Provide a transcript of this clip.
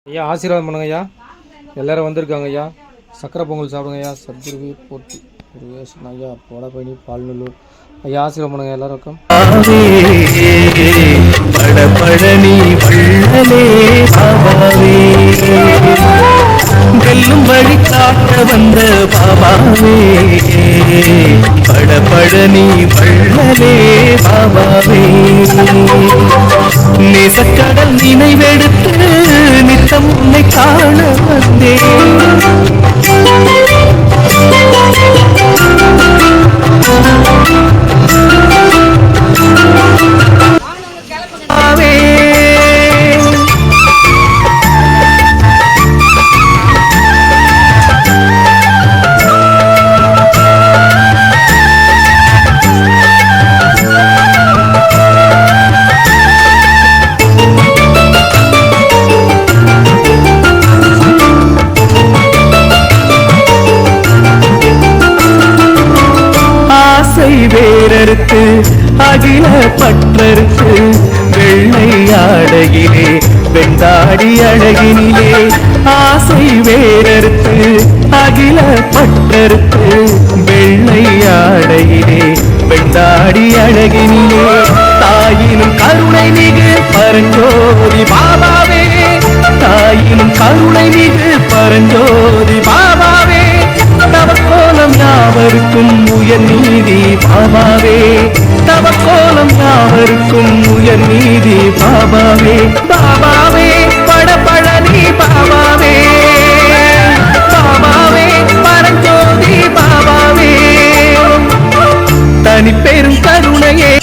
ஐயா ஆசீர்வாதம் பண்ணுங்க ஐயா. எல்லாரும் வந்திருக்காங்க ஐயா. சக்கரை பொங்கல் சாப்பிடுங்க ஐயா. சத்குருவே போற்றி குருவேசன் ஐயா. போடப்பயணி பால்நல்லூர் ஐயா. ஆசீர்வாதம் பண்ணுங்க எல்லாருக்கும். பழனி வள்ளலே பாபாவே, வெல்லும் வழி காட்ட வந்த பாபாவே, பழனி வள்ளலே பாபாவே, நேசக்கடல் நினைவெடுத்து நித்தம் உன்னை காண வந்தேன். வேறறுத்து அகில பற்றறுத்து வெள்ளை ஆடகிலே வெண்டாடி அழகினிலே, ஆசை வேறறுத்து அகில பற்றறுத்து வெள்ளை ஆடகிலே வெண்டாடி அழகினிலே, தாயினும் கருணை மிகு பரஞ்சோதி பாபாவே, தாயினும் கருணை மிகு பரஞ்சோதி பாபாவே, தவக்கோலம் யாவருக்கும் உயர் நீதி பாபாவே, தவக்கோலம் யாவருக்கும் உயர் நீதி பாபாவே, பாபா